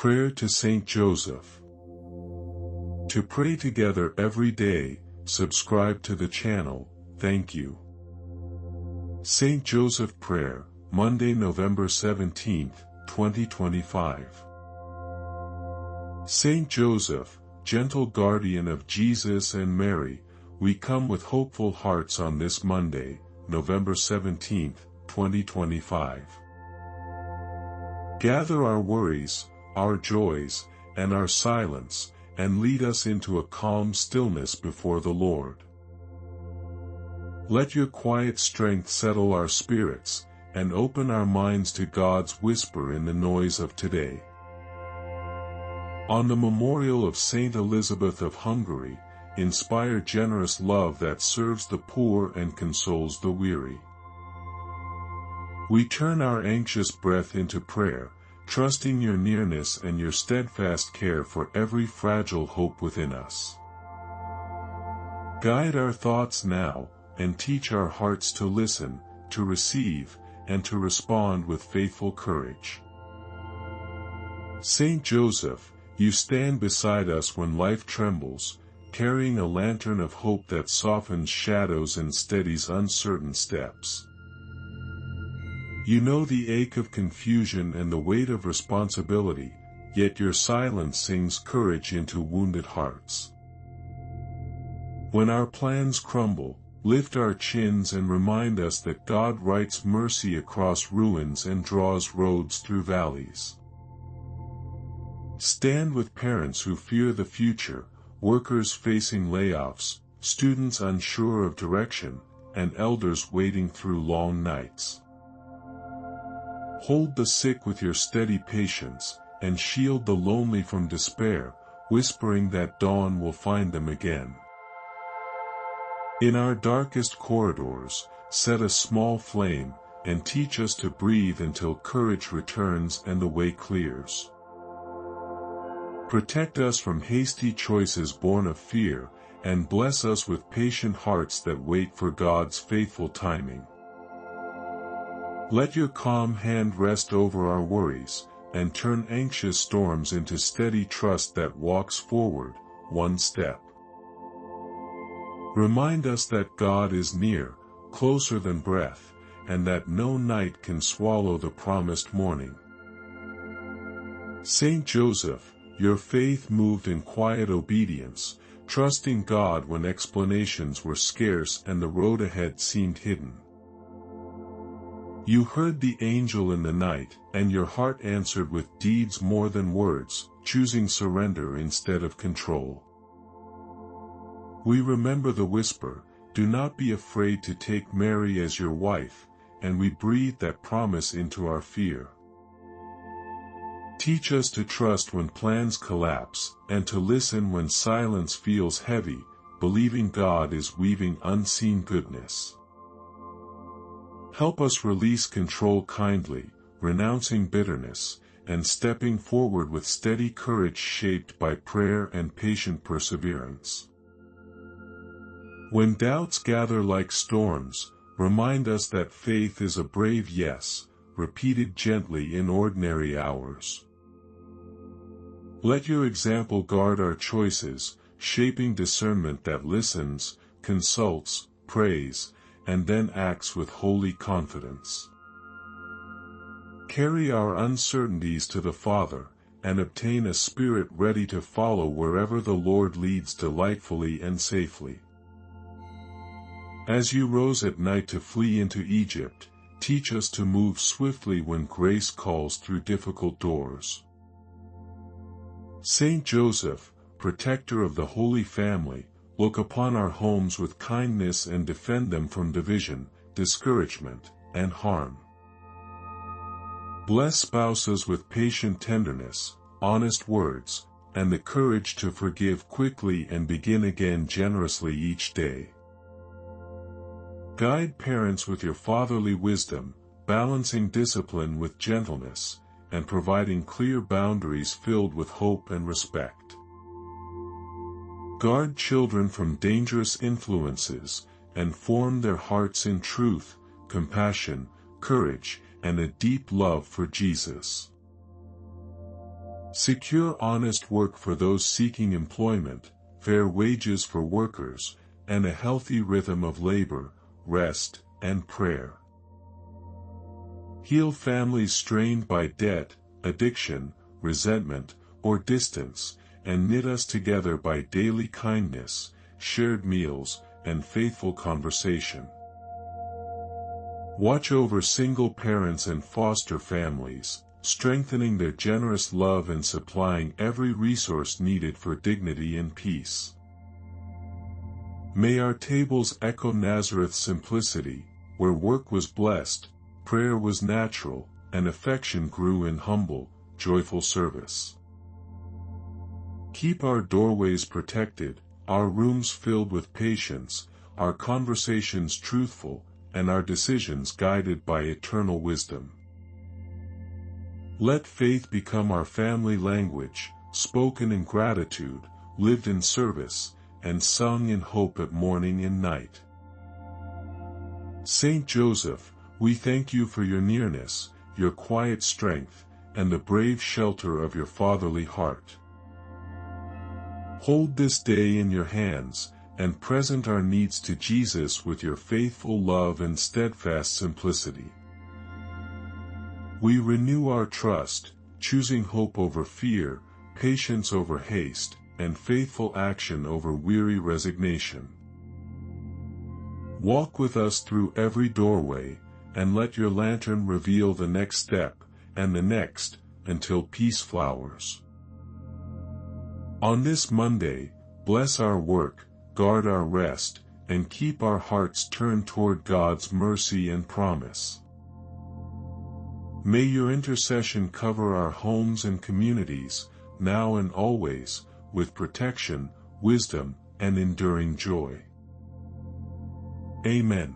Prayer to Saint Joseph. To pray together every day, subscribe to the channel, thank you. Saint Joseph Prayer, Monday, November 17, 2025. Saint Joseph, gentle guardian of Jesus and Mary, we come with hopeful hearts on this Monday, November 17, 2025. Gather our worries, our joys, and our silence, and lead us into a calm stillness before the Lord. Let your quiet strength settle our spirits, and open our minds to God's whisper in the noise of today. On the memorial of Saint Elizabeth of Hungary, inspire generous love that serves the poor and consoles the weary. We turn our anxious breath into prayer, trusting your nearness and your steadfast care for every fragile hope within us. Guide our thoughts now, and teach our hearts to listen, to receive, and to respond with faithful courage. Saint Joseph, you stand beside us when life trembles, carrying a lantern of hope that softens shadows and steadies uncertain steps. You know the ache of confusion and the weight of responsibility, yet your silence sings courage into wounded hearts. When our plans crumble, lift our chins and remind us that God writes mercy across ruins and draws roads through valleys. Stand with parents who fear the future, workers facing layoffs, students unsure of direction, and elders waiting through long nights. Hold the sick with your steady patience, and shield the lonely from despair, whispering that dawn will find them again. In our darkest corridors, set a small flame, and teach us to breathe until courage returns and the way clears. Protect us from hasty choices born of fear, and bless us with patient hearts that wait for God's faithful timing. Let your calm hand rest over our worries, and turn anxious storms into steady trust that walks forward, one step. Remind us that God is near, closer than breath, and that no night can swallow the promised morning. Saint Joseph, your faith moved in quiet obedience, trusting God when explanations were scarce and the road ahead seemed hidden. You heard the angel in the night, and your heart answered with deeds more than words, choosing surrender instead of control. We remember the whisper, "Do not be afraid to take Mary as your wife," and we breathe that promise into our fear. Teach us to trust when plans collapse, and to listen when silence feels heavy, believing God is weaving unseen goodness. Help us release control kindly, renouncing bitterness, and stepping forward with steady courage shaped by prayer and patient perseverance. When doubts gather like storms, remind us that faith is a brave yes, repeated gently in ordinary hours. Let your example guard our choices, shaping discernment that listens, consults, prays, and then acts with holy confidence. Carry our uncertainties to the Father, and obtain a spirit ready to follow wherever the Lord leads delightfully and safely. As you rose at night to flee into Egypt, teach us to move swiftly when grace calls through difficult doors. Saint Joseph, protector of the Holy Family, look upon our homes with kindness and defend them from division, discouragement, and harm. Bless spouses with patient tenderness, honest words, and the courage to forgive quickly and begin again generously each day. Guide parents with your fatherly wisdom, balancing discipline with gentleness, and providing clear boundaries filled with hope and respect. Guard children from dangerous influences, and form their hearts in truth, compassion, courage, and a deep love for Jesus. Secure honest work for those seeking employment, fair wages for workers, and a healthy rhythm of labor, rest, and prayer. Heal families strained by debt, addiction, resentment, or distance, and knit us together by daily kindness, shared meals, and faithful conversation. Watch over single parents and foster families, strengthening their generous love and supplying every resource needed for dignity and peace. May our tables echo Nazareth's simplicity, where work was blessed, prayer was natural, and affection grew in humble, joyful service. Keep our doorways protected, our rooms filled with patience, our conversations truthful, and our decisions guided by eternal wisdom. Let faith become our family language, spoken in gratitude, lived in service, and sung in hope at morning and night. Saint Joseph, we thank you for your nearness, your quiet strength, and the brave shelter of your fatherly heart. Hold this day in your hands, and present our needs to Jesus with your faithful love and steadfast simplicity. We renew our trust, choosing hope over fear, patience over haste, and faithful action over weary resignation. Walk with us through every doorway, and let your lantern reveal the next step, and the next, until peace flowers. On this Monday, bless our work, guard our rest, and keep our hearts turned toward God's mercy and promise. May your intercession cover our homes and communities, now and always, with protection, wisdom, and enduring joy. Amen.